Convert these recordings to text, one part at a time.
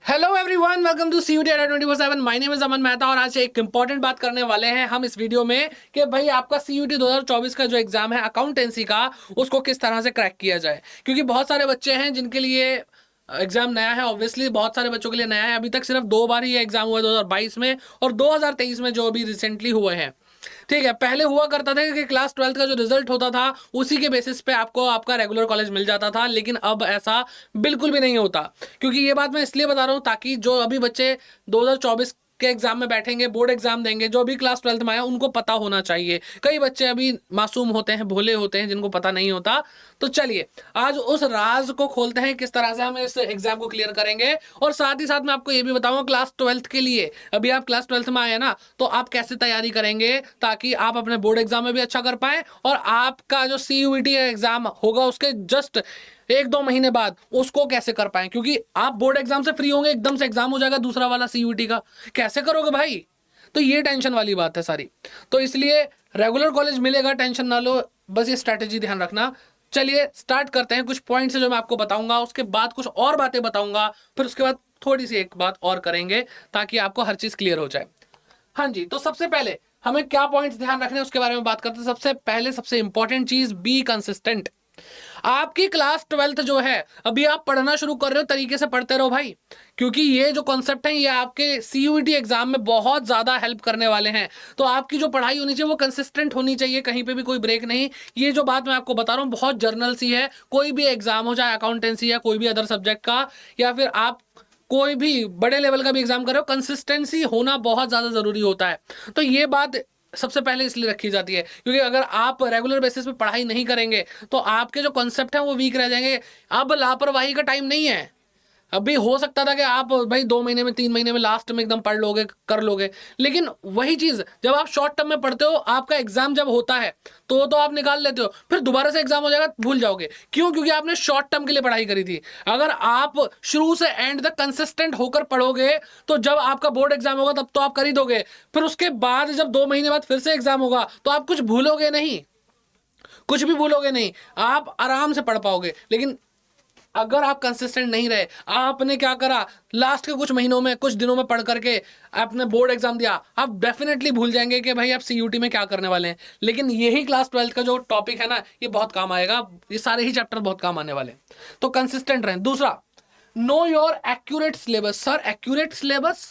Hello everyone, welcome to CUT 24/7। My name is Aman Mehta और आज एक इंपॉर्टेंट बात करने वाले हैं हम इस वीडियो में कि भाई आपका सीयूटी 2024 का जो एग्जाम है अकाउंटेंसी का, उसको किस तरह से क्रैक किया जाए। क्योंकि बहुत सारे बच्चे हैं जिनके लिए एग्जाम नया है। ऑब्वियसली बहुत सारे बच्चों के लिए नया है। अभी तक सिर्फ 2 बार ही एग्जाम हुआ है, 2022 में और 2023 में जो अभी रिसेंटली हुए हैं। ठीक है, पहले हुआ करता था कि क्लास 12th का जो रिजल्ट होता था उसी के बेसिस पे आपको आपका रेगुलर कॉलेज मिल जाता था, लेकिन अब ऐसा बिल्कुल भी नहीं होता। क्योंकि ये बात मैं इसलिए बता रहा हूँ ताकि जो अभी बच्चे 2024 के एग्जाम में बैठेंगे, बोर्ड एग्जाम देंगे, जो अभी क्लास 12th में आया उनको पता होना चाहिए। कई बच्चे अभी मासूम होते हैं, भोले होते हैं, जिनको पता नहीं होता। तो चलिए आज उस राज को खोलते हैं किस तरह से हम इस एग्जाम को क्लियर करेंगे। और साथ ही साथ मैं आपको ये भी बताऊंगा क्लास 12th के लिए, अभी आप क्लास 12th में आए ना, तो आप कैसे तैयारी करेंगे ताकि आप अपने बोर्ड एग्जाम में भी अच्छा कर पाए और आपका जो सीयूईटी एग्जाम होगा उसके जस्ट 1-2 महीने बाद उसको कैसे कर पाए। क्योंकि आप बोर्ड एग्जाम से फ्री होंगे, एकदम से एग्जाम हो जाएगा दूसरा वाला सीयूईटी का, कैसे करोगे भाई। तो ये टेंशन वाली बात है सारी। तो इसलिए रेगुलर कॉलेज मिलेगा, टेंशन ना लो, बस ये स्ट्रैटेजी ध्यान रखना। चलिए स्टार्ट करते हैं। कुछ पॉइंट्स जो मैं आपको बताऊंगा, उसके बाद कुछ और बातें बताऊंगा, फिर उसके बाद थोड़ी सी एक बात और करेंगे ताकि आपको हर चीज क्लियर हो जाए। हाँ जी, तो सबसे पहले हमें क्या पॉइंट्स ध्यान रखने हैं उसके बारे में बात करते हैं। सबसे पहले सबसे इंपॉर्टेंट चीज, बी कंसिस्टेंट। आपकी क्लास 12th जो है, अभी आप पढ़ना शुरू कर रहे हो, तरीके से पढ़ते रहो भाई। क्योंकि ये जो कॉन्सेप्ट है ये आपके सीयूईटी एग्जाम में बहुत ज्यादा हेल्प करने वाले हैं। तो आपकी जो पढ़ाई होनी चाहिए वो कंसिस्टेंट होनी चाहिए, कहीं पे भी कोई ब्रेक नहीं। ये जो बात मैं आपको बता रहा हूँ बहुत जर्नल सी है। कोई भी एग्जाम हो, चाहे अकाउंटेंसी या कोई भी अदर सब्जेक्ट का, या फिर आप कोई भी बड़े लेवल का भी एग्जाम कर रहे हो, कंसिस्टेंसी होना बहुत ज्यादा जरूरी होता है। तो ये बात सबसे पहले इसलिए रखी जाती है क्योंकि अगर आप रेगुलर बेसिस पे पढ़ाई नहीं करेंगे तो आपके जो कॉन्सेप्ट हैं वो वीक रह जाएंगे। अब लापरवाही का टाइम नहीं है। अभी हो सकता था कि आप भाई 2 महीने में, 3 महीने में लास्ट में एकदम पढ़ लोगे, कर लोगे। लेकिन वही चीज जब आप शॉर्ट टर्म में पढ़ते हो, आपका एग्जाम जब होता है तो आप निकाल लेते हो, फिर दोबारा से एग्जाम हो जाएगा, भूल जाओगे। क्यों? क्योंकि आपने शॉर्ट टर्म के लिए पढ़ाई करी थी। अगर आप शुरू से एंड तक कंसिस्टेंट होकर पढ़ोगे तो जब आपका बोर्ड एग्जाम होगा तब तो आप कर ही दोगे। फिर उसके बाद जब 2 महीने बाद फिर से एग्जाम होगा तो आप कुछ भूलोगे नहीं, कुछ भी भूलोगे नहीं, आप आराम से पढ़ पाओगे। लेकिन अगर आप कंसिस्टेंट नहीं रहे, आपने क्या करा, लास्ट के कुछ महीनों में, कुछ दिनों में पढ़ करके आपने बोर्ड एग्जाम दिया, आप डेफिनेटली भूल जाएंगे कि भाई आप सीयूटी में क्या करने वाले हैं। लेकिन यही क्लास 12th का जो टॉपिक है ना, ये बहुत काम आएगा। ये सारे ही चैप्टर बहुत काम आने वाले हैं। तो कंसिस्टेंट रहें। दूसरा, know your accurate syllabus. Sir accurate syllabus,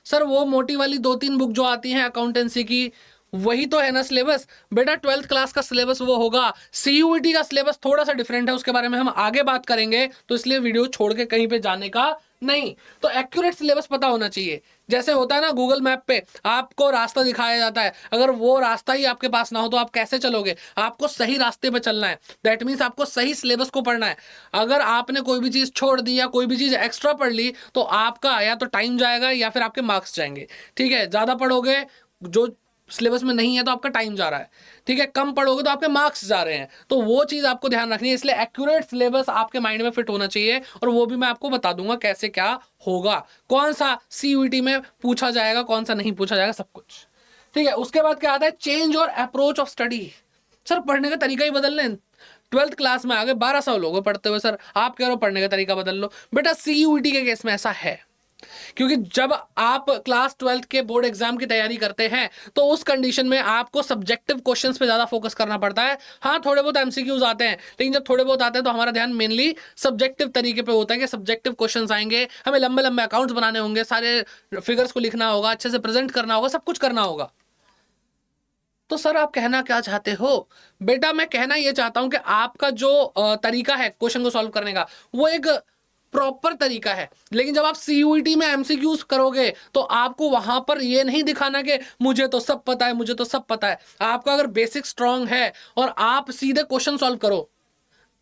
sir वो मोटी वाली 2-3 बुक जो आती हैं अकाउंटेंसी की, वही तो है ना सिलेबस। बेटा 12th क्लास का सिलेबस वो होगा। सीयूईटी का सिलेबस थोड़ा सा डिफरेंट है, उसके बारे में हम आगे बात करेंगे, तो इसलिए वीडियो छोड़ के कहीं पे जाने का नहीं। तो एक्यूरेट सिलेबस पता होना चाहिए। जैसे होता है ना, गूगल मैप पे आपको रास्ता दिखाया जाता है, अगर वो रास्ता ही आपके पास ना हो तो आप कैसे चलोगे। आपको सही रास्ते पे चलना है, दैट मीन्स आपको सही सिलेबस को पढ़ना है। अगर आपने कोई भी चीज छोड़ दी या कोई भी चीज एक्स्ट्रा पढ़ ली तो आपका या तो टाइम जाएगा या फिर आपके मार्क्स जाएंगे। ठीक है, ज्यादा पढ़ोगे, जो सिलेबस में नहीं है तो आपका टाइम जा रहा है। ठीक है, कम पढ़ोगे तो आपके मार्क्स जा रहे हैं। तो वो चीज आपको ध्यान रखनी है। इसलिए एक्यूरेट सिलेबस आपके माइंड में फिट होना चाहिए, और वो भी मैं आपको बता दूंगा कैसे क्या होगा, कौन सा सीयूईटी में पूछा जाएगा, कौन सा नहीं पूछा जाएगा, सब कुछ। ठीक है, उसके बाद क्या आता है, चेंज और अप्रोच ऑफ स्टडी। सर पढ़ने का तरीका ही बदल लें। 12th क्लास में आ गए, 12 साल हो गए पढ़ते हुए, सर आप कह रहे हो पढ़ने का तरीका बदल लो। बेटा सीयूईटी के केस में ऐसा है, क्योंकि जब आप क्लास 12th के बोर्ड एग्जाम की तैयारी करते हैं तो उस कंडीशन में आपको सब्जेक्टिव क्वेश्चंस पे ज्यादा फोकस करना पड़ता है। हाँ, थोड़े बहुत एमसीक्यूज आते हैं, लेकिन जब थोड़े बहुत आते हैं तो हमारा ध्यान मेनली सब्जेक्टिव तरीके पे होता है कि सब्जेक्टिव क्वेश्चंस आएंगे, हमें लंबे लंबे अकाउंट्स बनाने होंगे, सारे फिगर्स को लिखना होगा, अच्छे से प्रेजेंट करना होगा, सब कुछ करना होगा। तो सर आप कहना क्या चाहते हो? बेटा मैं कहना ये चाहता हूं कि आपका जो तरीका है क्वेश्चन को सॉल्व करने का, वो एक प्रॉपर तरीका है। लेकिन जब आप सीयूईटी में एमसीक्यूज करोगे तो आपको वहां पर ये नहीं दिखाना कि मुझे तो सब पता है, मुझे तो सब पता है। आपका अगर बेसिक स्ट्रांग है और आप सीधे क्वेश्चन सॉल्व करो,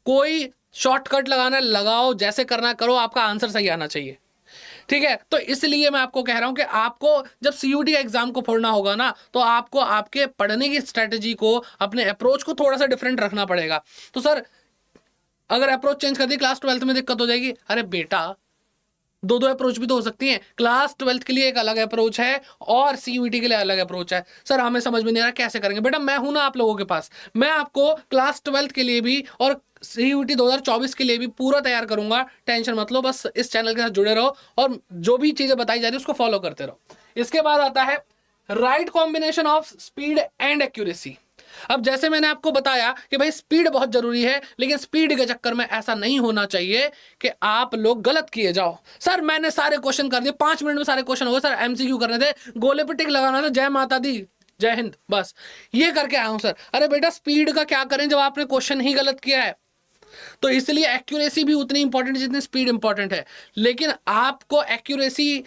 कोई शॉर्टकट लगाना है, लगाओ, जैसे करना है करो, आपका आंसर सही आना चाहिए। ठीक है, तो इसलिए मैं आपको कह रहा हूं कि आपको जब सीयूटी एग्जाम को फोड़ना होगा ना, तो आपको आपके पढ़ने की स्ट्रेटेजी को, अपने अप्रोच को थोड़ा सा डिफरेंट रखना पड़ेगा। तो सर अगर अप्रोच चेंज कर दी, क्लास 12th में दिक्कत हो जाएगी। अरे बेटा दो दो अप्रोच भी तो हो सकती है। क्लास 12th के लिए एक अलग अप्रोच है और सीयूईटी के लिए अलग अप्रोच है। सर हमें समझ में नहीं आ रहा कैसे करेंगे। बेटा मैं हूं ना आप लोगों के पास, मैं आपको क्लास 12th के लिए भी और सीयूईटी 2024 के लिए भी पूरा तैयार करूंगा। टेंशन मत लो, बस इस चैनल के साथ जुड़े रहो और जो भी चीजें बताई जा रही है उसको फॉलो करते रहो। इसके बाद आता है right combination of speed and accuracy. अब जैसे मैंने आपको बताया कि भाई स्पीड बहुत जरूरी है, लेकिन स्पीड के चक्कर में ऐसा नहीं होना चाहिए कि आप लोग गलत किए जाओ। सर मैंने सारे क्वेश्चन कर दिए, 5 मिनट में सारे क्वेश्चन हो गए सर, एमसीक्यू करने थे, गोले पे टिक लगाना था, जय माता दी, जय हिंद, बस ये करके आया हूं सर। अरे बेटा स्पीड का क्या करें जब आपने क्वेश्चन ही गलत किया है। तो इसलिए एक्यूरेसी भी उतनी इंपॉर्टेंट है जितनी स्पीड इंपॉर्टेंट है, लेकिन आपको एक्यूरेसी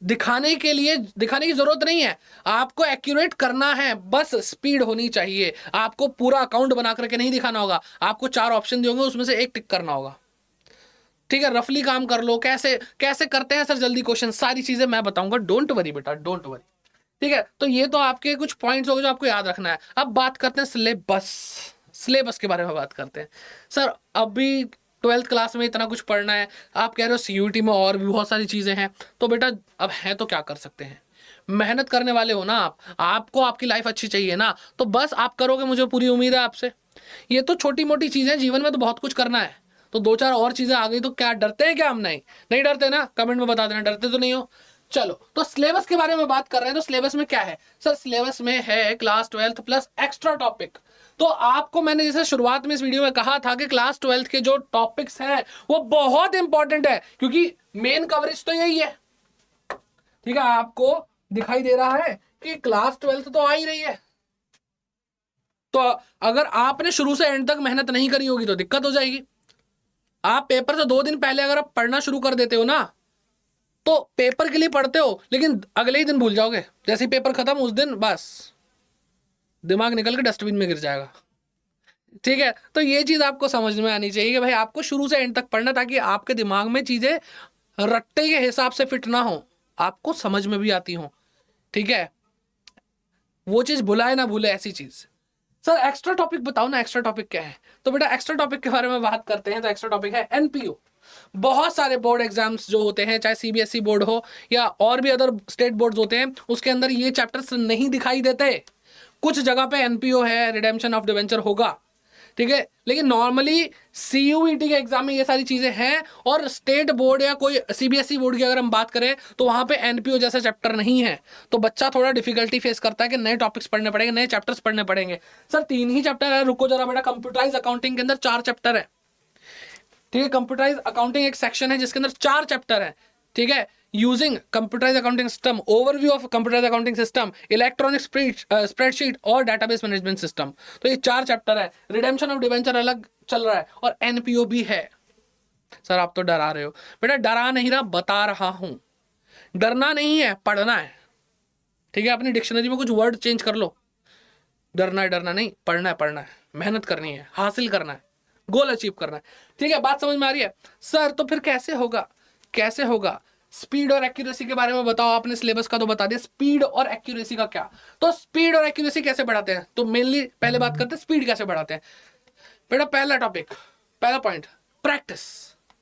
दिखाने की जरूरत नहीं है, आपको एक्यूरेट करना है, बस स्पीड होनी चाहिए। आपको पूरा अकाउंट बना करके नहीं दिखाना होगा, आपको 4 ऑप्शन दिए होंगे उसमें से एक टिक करना होगा। ठीक है, रफली काम कर लो। कैसे कैसे करते हैं सर जल्दी क्वेश्चन, सारी चीजें मैं बताऊंगा, डोंट वरी बेटा, डोंट वरी। ठीक है, तो ये तो आपके कुछ पॉइंट्स हो गए जो आपको याद रखना है। अब बात करते हैं सिलेबस, सिलेबस के बारे में बात करते हैं। सर अभी 12th क्लास में इतना कुछ पढ़ना है, आप कह रहे हो सीयूईटी में और भी बहुत सारी चीजें हैं, तो बेटा अब है तो क्या कर सकते हैं। मेहनत करने वाले हो ना आप, आपको आपकी लाइफ अच्छी चाहिए ना, तो बस आप करोगे, मुझे पूरी उम्मीद है आपसे। ये तो छोटी मोटी चीजें, जीवन में तो बहुत कुछ करना है, तो 2-4 और चीजें आ गई तो क्या डरते हैं क्या हम? नहीं नहीं डरते ना, कमेंट में बता देना डरते तो नहीं हो। चलो तो सिलेबस के बारे में बात कर रहे हैं, तो सिलेबस में क्या है सर? सिलेबस में है class 12th plus extra topic. तो आपको मैंने जैसे शुरुआत में इस वीडियो में कहा था कि क्लास 12th के जो टॉपिक्स हैं वो बहुत इंपॉर्टेंट है, क्योंकि मेन कवरेज तो यही है। ठीक है, आपको दिखाई दे रहा है कि क्लास 12th तो आ ही रही है, तो अगर आपने शुरू से एंड तक मेहनत नहीं करी होगी तो दिक्कत हो जाएगी। आप पेपर से 2 दिन पहले अगर आप पढ़ना शुरू कर देते हो ना, तो पेपर के लिए पढ़ते हो लेकिन अगले ही दिन भूल जाओगे, जैसे ही पेपर खत्म उस दिन बस दिमाग निकल के डस्टबिन में गिर जाएगा। ठीक है, तो ये चीज आपको समझ में आनी चाहिए कि भाई आपको शुरू से एंड तक पढ़ना, ताकि आपके दिमाग में चीजें रट्टे के हिसाब से फिट ना हो, आपको समझ में भी आती हो। ठीक है, वो चीज भुलाए ना भूले, ऐसी चीज। सर एक्स्ट्रा टॉपिक बताओ ना, एक्स्ट्रा टॉपिक क्या है? तो बेटा एक्स्ट्रा टॉपिक के बारे में बात करते हैं। तो एक्स्ट्रा टॉपिक है एनपीओ। बहुत सारे बोर्ड एग्जाम्स जो होते हैं, चाहे सीबीएसई बोर्ड हो या और भी अदर स्टेट बोर्ड्स होते हैं, उसके अंदर ये चैप्टर्स नहीं दिखाई देते। कुछ जगह पे एनपीओ है, रिडेम्पशन ऑफ डिवेंचर होगा, ठीक है, लेकिन नॉर्मली सीयूईटी के एग्जाम में ये सारी चीजें हैं। और स्टेट बोर्ड या कोई सीबीएसई बोर्ड की अगर हम बात करें तो वहां पे एनपीओ जैसा चैप्टर नहीं है, तो बच्चा थोड़ा डिफिकल्टी फेस करता है कि नए टॉपिक्स पढ़ने पड़ेंगे, नए चैप्टर्स पढ़ने पड़ेंगे। सर 3 ही चैप्टर है, रुको जरा बेटा, कंप्यूटराइज अकाउंटिंग के अंदर 4 चैप्टर है। ठीक है, कंप्यूटराइज अकाउंटिंग एक सेक्शन है जिसके अंदर 4 चैप्टर है। ठीक है, using computerise accounting system, overview of computerise accounting system, electronic spreadsheet और डेटाबेस मैनेजमेंट सिस्टम। तो ये 4 चैप्टर है। रिडेम्पशन ऑफ डिवेंचर अलग चल रहा है और एनपीओ भी है। सर आप तो डरा रहे हो। बेटा डरा नहीं रहा, बता रहा हूं। डरना नहीं है, पढ़ना है। ठीक है, अपनी डिक्शनरी में कुछ वर्ड चेंज कर लो। डरना है, डरना नहीं, पढ़ना है, पढ़ना है, मेहनत करनी है, हासिल करना है, गोल अचीव करना है। ठीक है, बात समझ में आ रही है? सर तो फिर कैसे होगा, कैसे होगा? स्पीड और एक्यूरेसी के बारे में बताओ। आपने सिलेबस का तो बता दिया, स्पीड और एक्यूरेसी का क्या? तो स्पीड और एक्यूरेसी कैसे बढ़ाते हैं, तो मेनली पहले बात करते हैं स्पीड कैसे बढ़ाते हैं। बेटा पहला टॉपिक, पहला पॉइंट, प्रैक्टिस।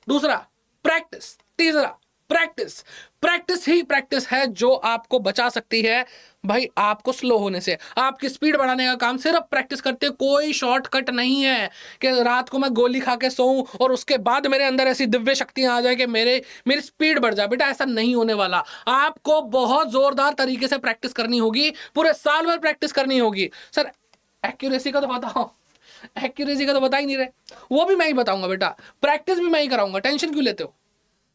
दूसरा प्रैक्टिस। तीसरा प्रैक्टिस। प्रैक्टिस ही प्रैक्टिस है जो आपको बचा सकती है भाई आपको स्लो होने से। आपकी स्पीड बढ़ाने का काम सिर्फ प्रैक्टिस करते, कोई शॉर्टकट नहीं है कि रात को मैं गोली खा के सोऊं और उसके बाद मेरे अंदर ऐसी दिव्य शक्तियां आ जाए कि मेरी स्पीड बढ़ जाए। बेटा ऐसा नहीं होने वाला। आपको बहुत जोरदार तरीके से प्रैक्टिस करनी होगी, पूरे साल भर प्रैक्टिस करनी होगी। सर एक्यूरेसी का तो बताओ, एक्यूरेसी का तो बता ही नहीं रहे। वो भी मैं ही बताऊंगा बेटा, प्रैक्टिस भी मैं ही कराऊंगा, टेंशन क्यों लेते हो?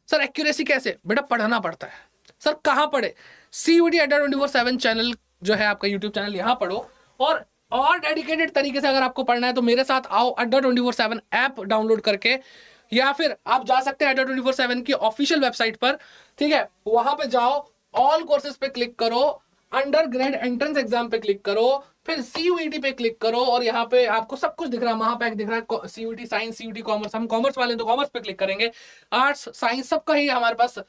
सर एक्यूरेसी कैसे? बेटा पढ़ना पड़ता है। सर कहां पढ़े? सीयूईटी अड्डा 24/7 चैनल जो है आपका यूट्यूब चैनल, यहां पढ़ो। और डेडिकेटेड तरीके से अगर आपको पढ़ना है तो मेरे साथ आओ, अड्डा 24/7 ऐप डाउनलोड करके, या फिर आप जा सकते हैं अड्डा 24/7 की ऑफिशियल वेबसाइट पर। ठीक है, वहां पे जाओ, ऑल कोर्सेज पे क्लिक करो, अंडर ग्रेड एंट्रेंस एग्जाम पे क्लिक करो, फिर सीयूईटी पे क्लिक करो और यहाँ पे आपको सब कुछ दिख रहा है, महापैक दिख रहा है, सीयूईटी साइंस, सीयूईटी कॉमर्स। हम कॉमर्स वाले तो कॉमर्स पे क्लिक करेंगे, आर्ट्स साइंस सबका ही हमारे पास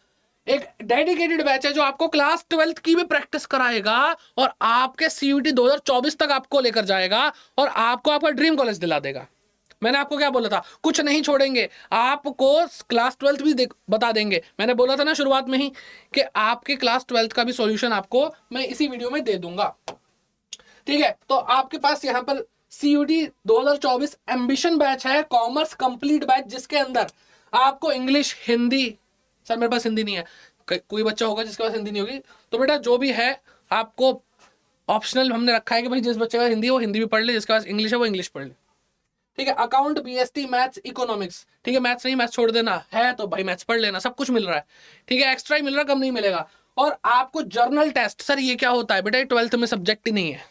एक डेडिकेटेड बैच है जो आपको क्लास 12th की भी प्रैक्टिस कराएगा और आपके सीयूईटी 2024 तक आपको लेकर जाएगा और आपको आपका ड्रीम कॉलेज दिला देगा। मैंने आपको क्या बोला था, कुछ नहीं छोड़ेंगे, आपको क्लास 12th भी बता देंगे। मैंने बोला था ना शुरुआत में ही कि आपके क्लास 12th का भी सॉल्यूशन आपको मैं इसी वीडियो में दे दूंगा। ठीक है, तो आपके पास यहाँ पर सीयूटी 2024 एम्बिशन बैच है, कॉमर्स कंप्लीट बैच, जिसके अंदर आपको इंग्लिश, हिंदी, सर मेरे पास हिंदी नहीं है, कोई बच्चा होगा जिसके पास हिंदी नहीं होगी, तो बेटा जो भी है आपको ऑप्शनल हमने रखा है कि भाई जिस बच्चे का हिंदी है वो हिंदी भी पढ़ ले, जिसके पास इंग्लिश है वो इंग्लिश पढ़ ले। ठीक है, अकाउंट, बीएसटी, मैथ्स, इकोनॉमिक्स। ठीक है, मैथ्स नहीं, मैथ्स छोड़ देना है तो भाई मैथ्स पढ़ लेना, सब कुछ मिल रहा है। ठीक है, एक्स्ट्रा ही मिल रहा है, कम नहीं मिलेगा। और आपको जर्नल टेस्ट, सर ये क्या होता है बेटा, 12th में सब्जेक्ट ही नहीं है,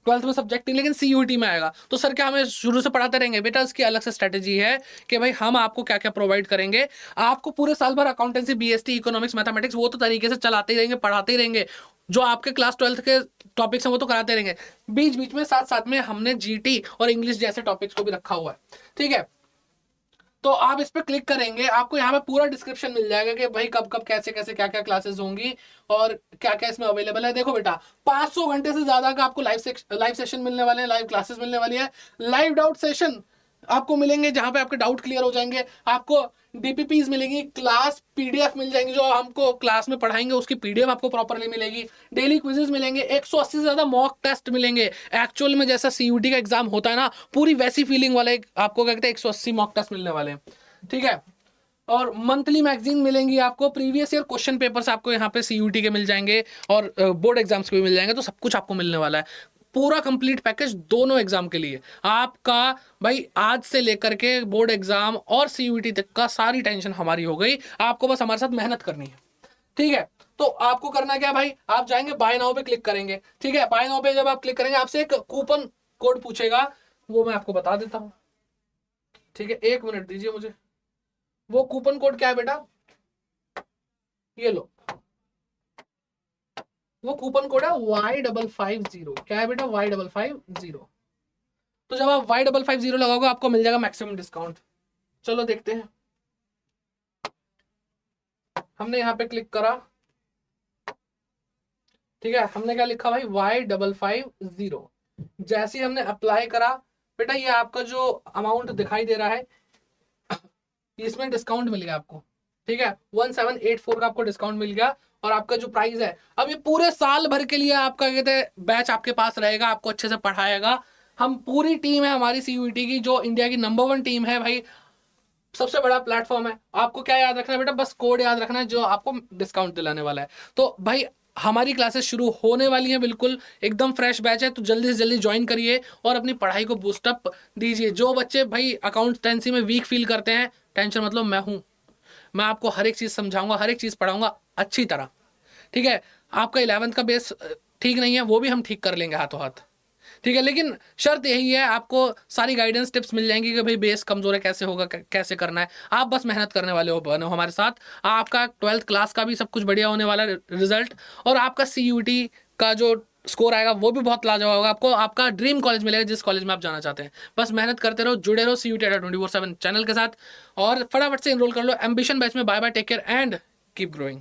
12th में सब्जेक्ट नहीं, लेकिन सीयूटी में आएगा। तो सर क्या हमें शुरू से पढ़ाते रहेंगे बेटा? इसकी अलग से स्ट्रेटेजी है कि भाई हम आपको क्या क्या प्रोवाइड करेंगे। आपको पूरे साल भर अकाउंटेंसी, बीएसटी, इकोनॉमिक्स, मैथमेटिक्स वो तो तरीके से चलाते ही रहेंगे, पढ़ाते ही रहेंगे। जो आपके क्लास 12th के टॉपिक्स हैं वो तो कराते रहेंगे, बीच बीच में साथ साथ में हमने जीटी और इंग्लिश जैसे टॉपिक्स को भी रखा हुआ है। ठीक है, तो आप इस पर क्लिक करेंगे, आपको यहाँ पे पूरा डिस्क्रिप्शन मिल जाएगा कि भाई कब कब कैसे कैसे क्या क्या क्लासेस होंगी और क्या क्या इसमें अवेलेबल है। देखो बेटा, 500 घंटे से ज्यादा का आपको लाइव सेशन मिलने वाले हैं, लाइव क्लासेस मिलने वाली है, लाइव डाउट सेशन आपको मिलेंगे जहां पे आपके डाउट क्लियर हो जाएंगे, आपको डीपीपीज मिलेगी, क्लास पीडीएफ मिल जाएंगी, जो हमको क्लास में पढ़ाएंगे उसकी पीडीएफ आपको प्रॉपरली मिलेगी, डेली क्विजेस मिलेंगे, 180 से ज्यादा मॉक टेस्ट मिलेंगे, एक्चुअल में जैसा सीयूटी का एग्जाम होता है ना पूरी वैसी फीलिंग वाले आपको क्या कहते हैं 180 मॉक टेस्ट मिलने वाले हैं। ठीक है, और मंथली मैगजीन मिलेंगी आपको, प्रीवियस ईयर क्वेश्चन पेपर्स आपको यहाँ पे सीयूटी के मिल जाएंगे और बोर्ड एग्जाम्स के भी मिल जाएंगे, तो सब कुछ आपको मिलने वाला है, पूरा कंप्लीट पैकेज दोनों एग्जाम के लिए आपका। भाई आज से लेकर के बोर्ड एग्जाम और सीयूटी तक का सारी टेंशन हमारी हो गई, आपको बस हमारे साथ मेहनत करनी है। ठीक है, तो आपको करना क्या भाई, आप जाएंगे बाय नाउ पे क्लिक करेंगे। ठीक है, बाय नाउ पे जब आप क्लिक करेंगे आपसे एक कूपन कोड पूछेगा, वो मैं आपको बता देता हूं। ठीक है, 1 मिनट दीजिए मुझे। वो कूपन कोड क्या है बेटा, ये लो, वो कूपन कोड है Y550। क्या है बेटा, Y550। तो जब आप Y550 लगाओगे आपको मिल जाएगा मैक्सिमम डिस्काउंट। चलो देखते हैं, हमने यहाँ पे क्लिक करा। ठीक है, हमने क्या लिखा भाई, Y550। जैसे ही हमने अप्लाई करा बेटा, ये आपका जो अमाउंट दिखाई दे रहा है इसमें डिस्काउंट मिल गया आपको। ठीक है, 1784 का आपको डिस्काउंट मिल गया, और आपका जो प्राइस है अब ये पूरे साल भर के लिए आपका कहते हैं बैच आपके पास रहेगा, आपको अच्छे से पढ़ाएगा। हम पूरी टीम है हमारी सीयूईटी की, जो इंडिया की नंबर 1 टीम है भाई, सबसे बड़ा प्लेटफॉर्म है। आपको क्या याद रखना है बेटा, बस कोड याद रखना है जो आपको डिस्काउंट दिलाने वाला है। तो भाई हमारी क्लासेस शुरू होने वाली हैं, बिल्कुल एकदम फ्रेश बैच है, तो जल्दी से जल्दी ज्वाइन करिए और अपनी पढ़ाई को बूस्टअप दीजिए। जो बच्चे भाई अकाउंटेंसी में वीक फील करते हैं, टेंशन मतलब मैं हूँ, मैं आपको हर एक चीज़ समझाऊंगा, हर एक चीज़ पढ़ाऊंगा अच्छी तरह। ठीक है, आपका 11th का बेस ठीक नहीं है, वो भी हम ठीक कर लेंगे हाथों हाथ। ठीक है, लेकिन शर्त यही है, आपको सारी गाइडेंस टिप्स मिल जाएंगी कि भाई बेस कमजोर है, कैसे होगा, कैसे करना है। आप बस मेहनत करने वाले हो, बनो हमारे साथ। आपका 12th क्लास का भी सब कुछ बढ़िया होने वाला रिजल्ट, और आपका सीयूटी का जो स्कोर आएगा वो भी बहुत लाजवाब होगा। आपको आपका ड्रीम कॉलेज मिलेगा, जिस कॉलेज में आप जाना चाहते हैं। बस मेहनत करते रहो, जुड़े रहो सीयूटी 24/7 चैनल के साथ, और फटाफट से इनरोल कर लो एम्बिशन बैच में। Bye bye, take care and keep growing.